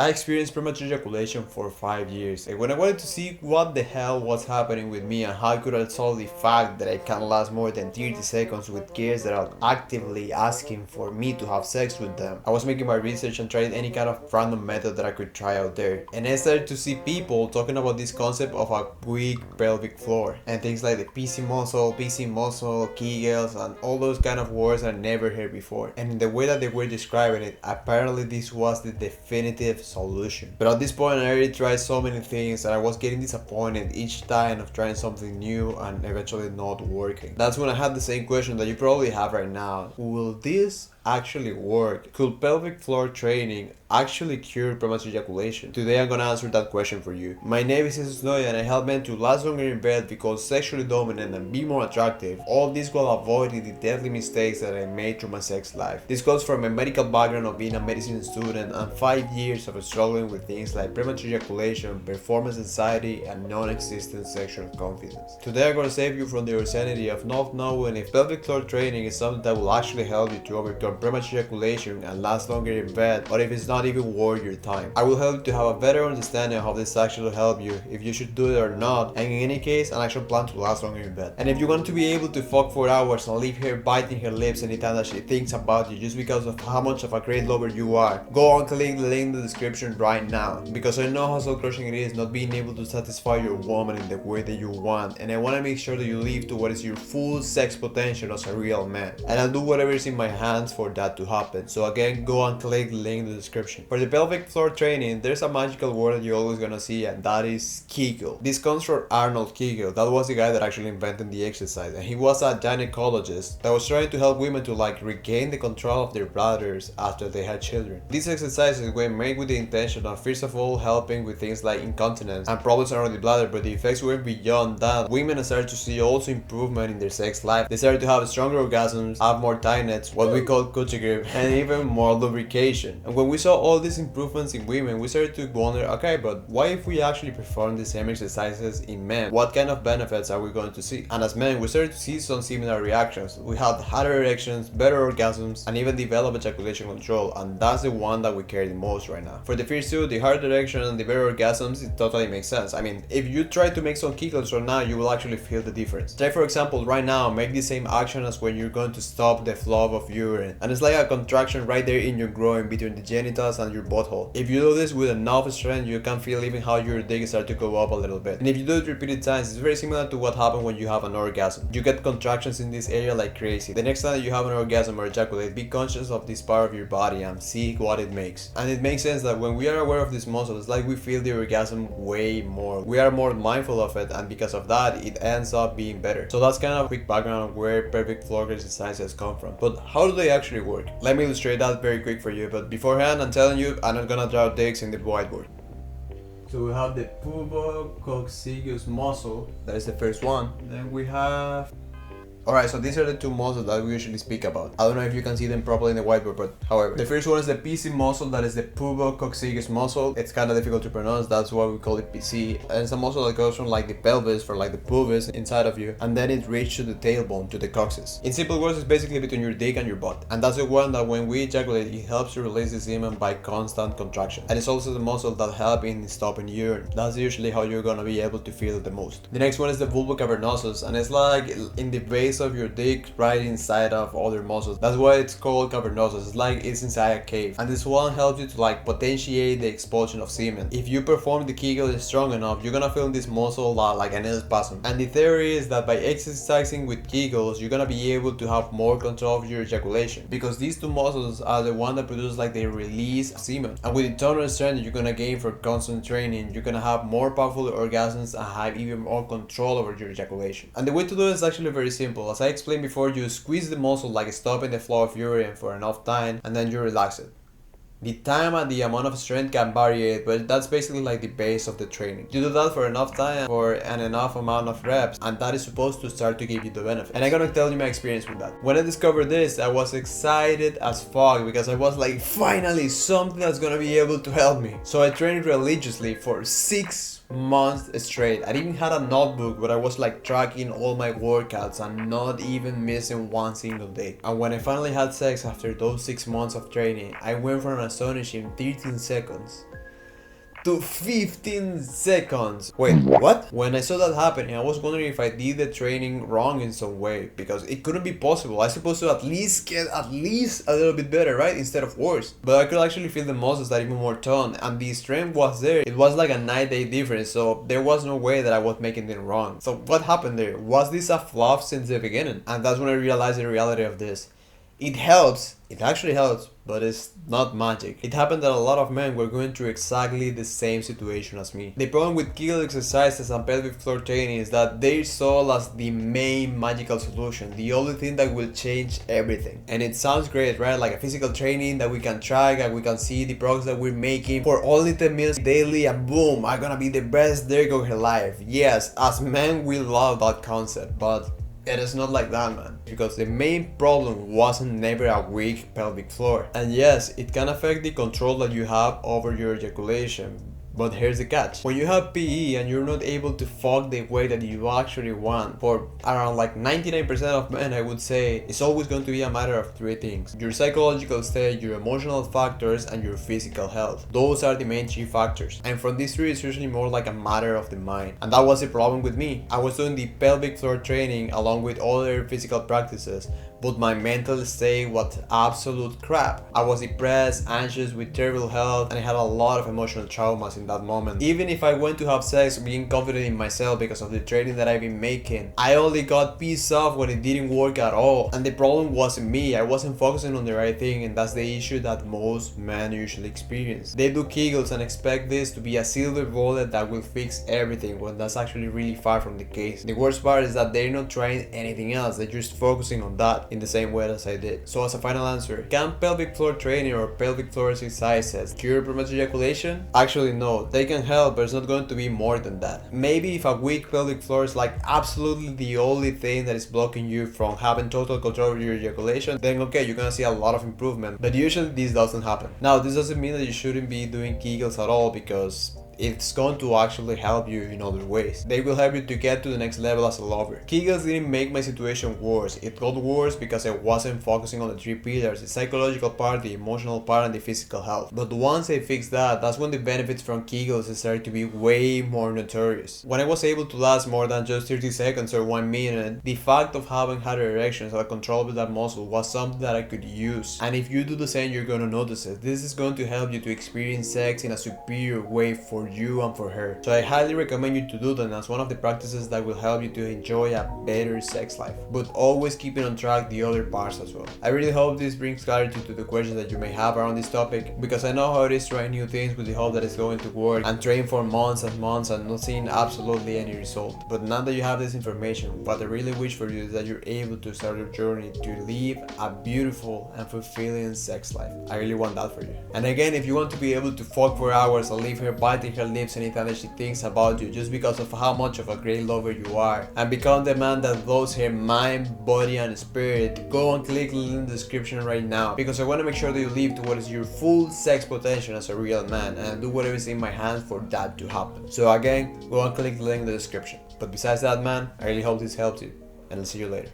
I experienced premature ejaculation for 5 years, and when I wanted to see what the hell was happening with me and how could I solve the fact that I can't last more than 30 seconds with girls that are actively asking for me to have sex with them, I was making my research and trying any kind of random method that I could try out there. And I started to see people talking about this concept of a weak pelvic floor, and things like the PC muscle, Kegels, and all those kind of words I never heard before. And the way that they were describing it, apparently this was the definitive solution. But at this point I already tried so many things that I was getting disappointed each time of trying something new and eventually not working. That's when I had the same question that you probably have right now. Will this actually work? Could pelvic floor training actually cure premature ejaculation? Today I'm gonna answer that question for you. My name is Jesus Noy and I help men to last longer in bed, become sexually dominant and be more attractive. All this while avoiding the deadly mistakes that I made through my sex life. This comes from a medical background of being a medicine student and 5 years of struggling with things like premature ejaculation, performance anxiety, and non-existent sexual confidence. Today I'm gonna save you from the insanity of not knowing if pelvic floor training is something that will actually help you to overcome premature ejaculation and last longer in bed, or if it's not even worth your time. I will help you to have a better understanding of how this actually help you, if you should do it or not, and in any case an action plan to last longer in bed. And if you want to be able to fuck for hours and leave her biting her lips anytime that she thinks about you just because of how much of a great lover you are, go and click the link in the description right now, because I know how soul crushing it is not being able to satisfy your woman in the way that you want, and I want to make sure that you live to what is your full sex potential as a real man, and I'll do whatever is in my hands for that to happen. So again, go and click the link in the description. For the pelvic floor training, there's a magical word that you're always gonna see, and that is Kegel. This comes from Arnold Kegel. That was the guy that actually invented the exercise, and he was a gynecologist that was trying to help women to regain the control of their bladders after they had children. These exercises were made with the intention of first of all helping with things like incontinence and problems around the bladder, but the effects went beyond that. Women started to see also improvement in their sex life. They started to have stronger orgasms, have more tightness, what we call coochie grip, and even more lubrication. And when we saw all these improvements in women, we started to wonder, okay, but what if we actually perform the same exercises in men? What kind of benefits are we going to see? And as men, we started to see some similar reactions. We had harder erections, better orgasms, and even developed ejaculation control, and that's the one that we care the most right now. For the first two, the hard erection and the better orgasms, it totally makes sense. I mean, if you try to make some Kegels right now, you will actually feel the difference. Try, for example, right now, make the same action as when you're going to stop the flow of urine, and it's like a contraction right there in your groin between the genitals and your butthole. If you do this with enough strength, you can feel even how your dick start to go up a little bit. And if you do it repeated times, it's very similar to what happens when you have an orgasm. You get contractions in this area like crazy. The next time you have an orgasm or ejaculate, be conscious of this part of your body and see what it makes. And it makes sense that when we are aware of this muscle, it's like we feel the orgasm way more. We are more mindful of it, and because of that, it ends up being better. So that's kind of a quick background of where pelvic floor exercises come from. But how do they actually work? Let me illustrate that very quick for you, but beforehand I'm telling you, I'm not gonna draw dicks in the whiteboard. So we have the pubococcygeus muscle, that is the first one. Then we have... Alright, so these are the two muscles that we usually speak about. I don't know if you can see them properly in the whiteboard, but however. The first one is the PC muscle, that is the pubococcygeus muscle. It's kind of difficult to pronounce, that's why we call it PC. And it's a muscle that goes from like the pelvis, for like the pubis inside of you, and then it reaches to the tailbone, to the coccyx. In simple words, it's basically between your dick and your butt. And that's the one that when we ejaculate, it helps you release the semen by constant contraction. And it's also the muscle that helps in stopping urine. That's usually how you're gonna be able to feel it the most. The next one is the vulvocavernosus, and it's like in the base of your dick right inside of other muscles. That's why it's called cavernosus. It's like it's inside a cave, and this one helps you to like potentiate the expulsion of semen. If you perform the Kegel strong enough, you're gonna feel this muscle like an spasm. And the theory is that by exercising with Kegels, you're gonna be able to have more control of your ejaculation, because these two muscles are the one that produce like the release of semen. And with the total strength you're gonna gain for constant training, you're gonna have more powerful orgasms and have even more control over your ejaculation. And the way to do it is actually very simple. As I explained before, you squeeze the muscle like stopping the flow of urine for enough time, and then you relax it. The time and the amount of strength can vary, but that's basically like the base of the training. You do that for enough time, for an enough amount of reps, and that is supposed to start to give you the benefit. And I'm gonna tell you my experience with that. When I discovered this, I was excited as fuck, because I was like, finally something that's gonna be able to help me. So I trained religiously for 6 months straight. I even had a notebook where I was like tracking all my workouts and not even missing one single day. And when I finally had sex after those 6 months of training, I went from an astonishing 13 seconds to 15 seconds. Wait, what? When I saw that happening, I was wondering if I did the training wrong in some way, because it couldn't be possible. I supposed to at least get at least a little bit better, right? Instead of worse. But I could actually feel the muscles that even more toned, and the strength was there. It was like a 9-day difference, so there was no way that I was making it wrong. So what happened there? Was this a fluff since the beginning? And that's when I realized the reality of this. It helps, it actually helps, but it's not magic. It happened that a lot of men were going through exactly the same situation as me. The problem with Kegel exercises and pelvic floor training is that they're sold as the main magical solution, the only thing that will change everything. And it sounds great, right? Like a physical training that we can track and we can see the progress that we're making for only 10 minutes daily, and boom, I'm gonna be the best there go her life. Yes, as men we love that concept, but it is not like that, man, because the main problem wasn't never a weak pelvic floor. And yes, it can affect the control that you have over your ejaculation. But here's the catch. When you have PE and you're not able to fuck the way that you actually want, for around like 99% of men, I would say, it's always going to be a matter of three things: your psychological state, your emotional factors, and your physical health. Those are the main three factors. And from these three, it's usually more like a matter of the mind. And that was the problem with me. I was doing the pelvic floor training along with other physical practices, but my mental state was absolute crap. I was depressed, anxious, with terrible health, and I had a lot of emotional traumas in that moment. Even if I went to have sex being confident in myself because of the training that I've been making, I only got pissed off when it didn't work at all. And the problem wasn't me, I wasn't focusing on the right thing, and that's the issue that most men usually experience. They do Kegels and expect this to be a silver bullet that will fix everything, when that's actually really far from the case. The worst part is that they're not trying anything else, they're just focusing on that in the same way as I did. So as a final answer, can pelvic floor training or pelvic floor exercises cure premature ejaculation? Actually no, they can help, but it's not going to be more than that. Maybe if a weak pelvic floor is like absolutely the only thing that is blocking you from having total control over your ejaculation, then okay, you're gonna see a lot of improvement, but usually this doesn't happen. Now this doesn't mean that you shouldn't be doing Kegels at all, because it's going to actually help you in other ways. They will help you to get to the next level as a lover. Kegels didn't make my situation worse. It got worse because I wasn't focusing on the three pillars: the psychological part, the emotional part, and the physical health. But once I fixed that, that's when the benefits from Kegels started to be way more notorious. When I was able to last more than just 30 seconds or 1 minute, the fact of having had erections or control with that muscle was something that I could use. And if you do the same, you're gonna notice it. This is going to help you to experience sex in a superior way for you and for her. So I highly recommend you to do that as one of the practices that will help you to enjoy a better sex life, but always keeping on track the other parts as well. I really hope this brings clarity to the questions that you may have around this topic, because I know how it is trying new things with the hope that it's going to work and train for months and months and not seeing absolutely any result. But now that you have this information, what I really wish for you is that you're able to start your journey to live a beautiful and fulfilling sex life. I really want that for you. And again, if you want to be able to fuck for hours and leave her biting her lips anytime that she thinks about you just because of how much of a great lover you are, and become the man that blows her mind, body, and spirit, go and click the link in the description right now, because I want to make sure that you live towards your full sex potential as a real man, and do whatever is in my hands for that to happen. So again, go and click the link in the description. But besides that, man, I really hope this helped you, and I'll see you later.